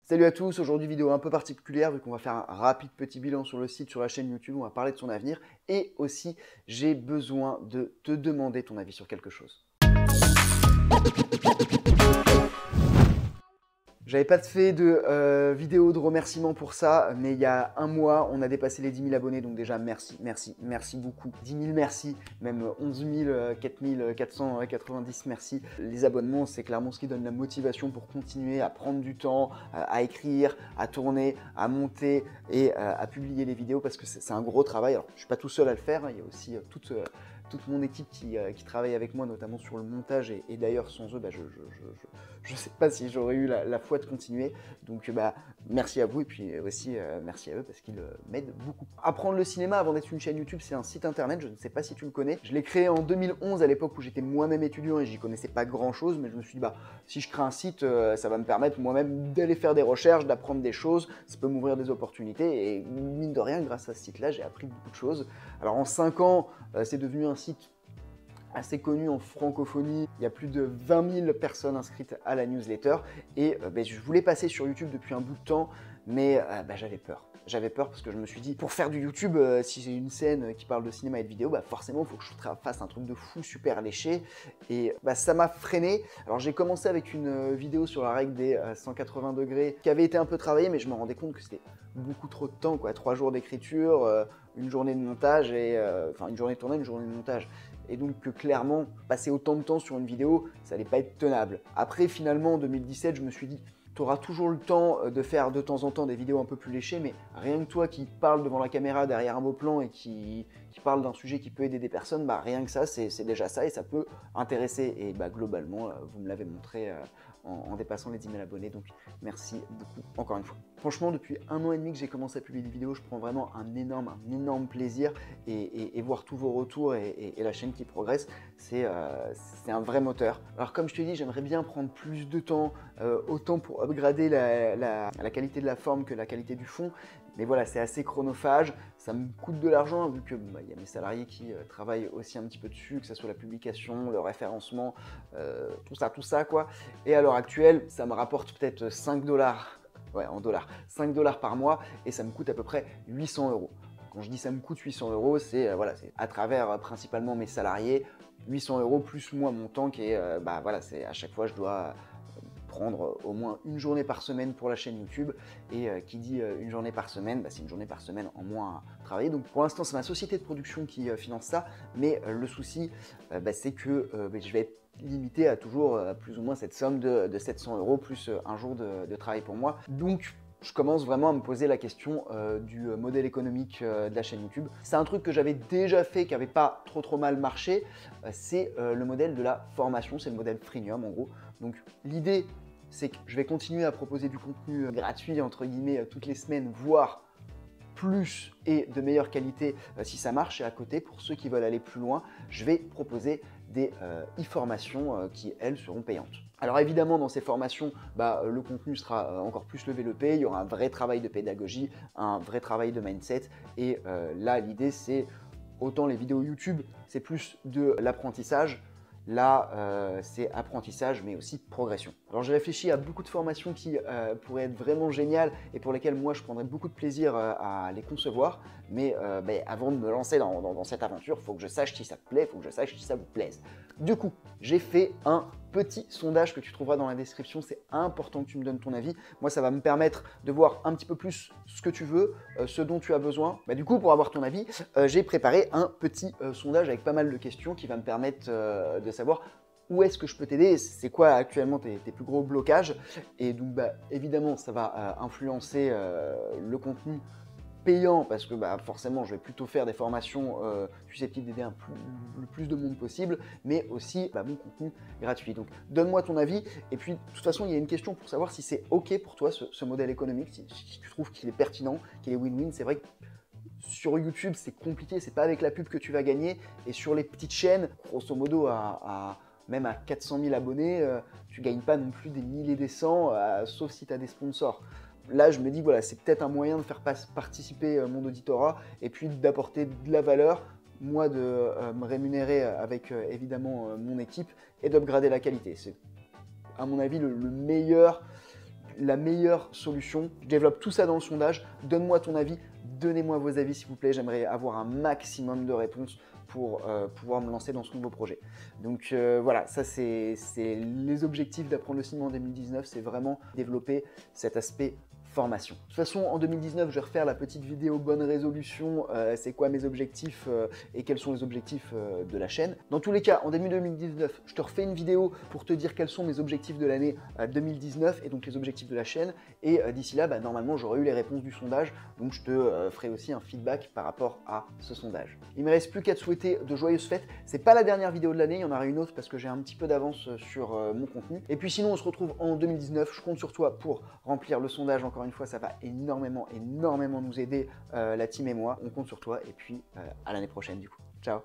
Salut à tous, aujourd'hui vidéo un peu particulière vu qu'on va faire un rapide petit bilan sur le site, sur la chaîne YouTube, on va parler de son avenir et aussi j'ai besoin de te demander ton avis sur quelque chose. J'avais pas fait de vidéo de remerciement pour ça, mais il y a un mois, on a dépassé les 10 000 abonnés, donc déjà merci, merci, merci beaucoup. 10 000 merci, même 11 490 merci. Les abonnements, c'est clairement ce qui donne la motivation pour continuer à prendre du temps, à écrire, à tourner, à monter et à publier les vidéos parce que c'est un gros travail. Alors, je suis pas tout seul à le faire, hein, il y a aussi toute mon équipe qui travaille avec moi, notamment sur le montage. Et d'ailleurs, sans eux, bah, je ne sais pas si j'aurais eu la foi de continuer. Donc, merci à vous et puis aussi merci à eux parce qu'ils m'aident beaucoup. Apprendre le cinéma avant d'être une chaîne YouTube, c'est un site internet. Je ne sais pas si tu le connais. Je l'ai créé en 2011 à l'époque où j'étais moi-même étudiant et j'y connaissais pas grand-chose. Mais je me suis dit, si je crée un site, ça va me permettre moi-même d'aller faire des recherches, d'apprendre des choses. Ça peut m'ouvrir des opportunités. Et mine de rien, grâce à ce site-là, j'ai appris beaucoup de choses. Alors, en 5 ans, c'est devenu un site assez connu en francophonie. Il y a plus de 20 000 personnes inscrites à la newsletter et je voulais passer sur YouTube depuis un bout de temps, mais j'avais peur. J'avais peur parce que je me suis dit, pour faire du YouTube, si j'ai une scène qui parle de cinéma et de vidéo, forcément, il faut que je fasse un truc de fou, super léché. Et ça m'a freiné. Alors, j'ai commencé avec une vidéo sur la règle des 180 degrés qui avait été un peu travaillée, mais je me rendais compte que c'était beaucoup trop de temps, quoi. 3 jours d'écriture, une journée de montage, et enfin une journée de tournage, une journée de montage. Et donc clairement, passer autant de temps sur une vidéo, ça n'allait pas être tenable. Après, finalement, en 2017, je me suis dit, tu auras toujours le temps de faire de temps en temps des vidéos un peu plus léchées, mais rien que toi qui parles devant la caméra derrière un beau plan et qui parle d'un sujet qui peut aider des personnes, rien que ça, c'est déjà ça et ça peut intéresser. Et globalement, vous me l'avez montré en dépassant les 10 000 abonnés, donc merci beaucoup encore une fois. Franchement, depuis 1 an et demi que j'ai commencé à publier des vidéos, je prends vraiment un énorme plaisir et voir tous vos retours et la chaîne qui progresse, c'est un vrai moteur. Alors comme je te dis, j'aimerais bien prendre plus de temps, autant pour upgrader la qualité de la forme que la qualité du fond, mais voilà, c'est assez chronophage, ça me coûte de l'argent vu que y a mes salariés qui travaillent aussi un petit peu dessus, que ce soit la publication, le référencement, tout ça quoi. Et à l'heure actuelle, ça me rapporte peut-être 5 dollars. Ouais, en dollars, 5 dollars par mois et ça me coûte à peu près 800 euros. Quand je dis ça me coûte 800 euros, c'est c'est à travers principalement mes salariés, 800 euros plus moi mon temps qui est, c'est à chaque fois je dois prendre au moins une journée par semaine pour la chaîne YouTube et qui dit une journée par semaine, c'est une journée par semaine en moins à travailler. Donc pour l'instant c'est ma société de production qui finance ça, mais le souci c'est que je vais être limité à toujours plus ou moins cette somme de 700 euros plus un jour de travail pour moi. Donc je commence vraiment à me poser la question du modèle économique de la chaîne YouTube. C'est un truc que j'avais déjà fait, qui n'avait pas trop mal marché. C'est le modèle de la formation, c'est le modèle freemium en gros. Donc l'idée, c'est que je vais continuer à proposer du contenu gratuit, entre guillemets, toutes les semaines, voire plus et de meilleure qualité si ça marche. Et à côté, pour ceux qui veulent aller plus loin, je vais proposer des e-formations qui, elles, seront payantes. Alors évidemment, dans ces formations, le contenu sera encore plus levé. Il y aura un vrai travail de pédagogie, un vrai travail de mindset. Et là, l'idée, c'est autant les vidéos YouTube, c'est plus de l'apprentissage. Là, c'est apprentissage, mais aussi progression. Alors, j'ai réfléchi à beaucoup de formations qui pourraient être vraiment géniales et pour lesquelles moi, je prendrais beaucoup de plaisir à les concevoir. Mais avant de me lancer dans cette aventure, il faut que je sache si ça te plaît, il faut que je sache si ça vous plaise. Du coup, j'ai fait un petit sondage que tu trouveras dans la description. C'est important que tu me donnes ton avis. Moi, ça va me permettre de voir un petit peu plus ce que tu veux, ce dont tu as besoin. Du coup, pour avoir ton avis, j'ai préparé un petit sondage avec pas mal de questions qui va me permettre de savoir où est-ce que je peux t'aider, c'est quoi actuellement tes plus gros blocages. Et donc, évidemment, ça va influencer le contenu payant parce que forcément je vais plutôt faire des formations susceptibles d'aider le plus de monde possible, mais aussi mon contenu gratuit. Donc donne-moi ton avis et puis de toute façon il y a une question pour savoir si c'est ok pour toi ce modèle économique, si tu trouves qu'il est pertinent, qu'il est win-win. C'est vrai que sur YouTube c'est compliqué, c'est pas avec la pub que tu vas gagner, et sur les petites chaînes, grosso modo même à 400 000 abonnés, tu gagnes pas non plus des milliers des cents, sauf si tu as des sponsors. Là, je me dis, voilà, c'est peut-être un moyen de faire participer mon auditorat et puis d'apporter de la valeur, moi de me rémunérer avec évidemment mon équipe et d'upgrader la qualité. C'est à mon avis le meilleur la meilleure solution. Je développe tout ça dans le sondage. Donne-moi ton avis, donnez-moi vos avis s'il vous plaît. J'aimerais avoir un maximum de réponses pour pouvoir me lancer dans ce nouveau projet. Donc voilà, ça c'est les objectifs d'Apprendre le cinéma en 2019, c'est vraiment développer cet aspect formation. De toute façon, en 2019, je vais refaire la petite vidéo bonne résolution, c'est quoi mes objectifs et quels sont les objectifs de la chaîne. Dans tous les cas, en début 2019, je te refais une vidéo pour te dire quels sont mes objectifs de l'année 2019 et donc les objectifs de la chaîne. Et d'ici là, normalement, j'aurai eu les réponses du sondage, donc je te ferai aussi un feedback par rapport à ce sondage. Il me reste plus qu'à te souhaiter de joyeuses fêtes. C'est pas la dernière vidéo de l'année, il y en aura une autre parce que j'ai un petit peu d'avance sur mon contenu. Et puis sinon, on se retrouve en 2019. Je compte sur toi pour remplir le sondage. Encore une fois, ça va énormément nous aider, la team et moi. On compte sur toi et puis à l'année prochaine du coup. Ciao.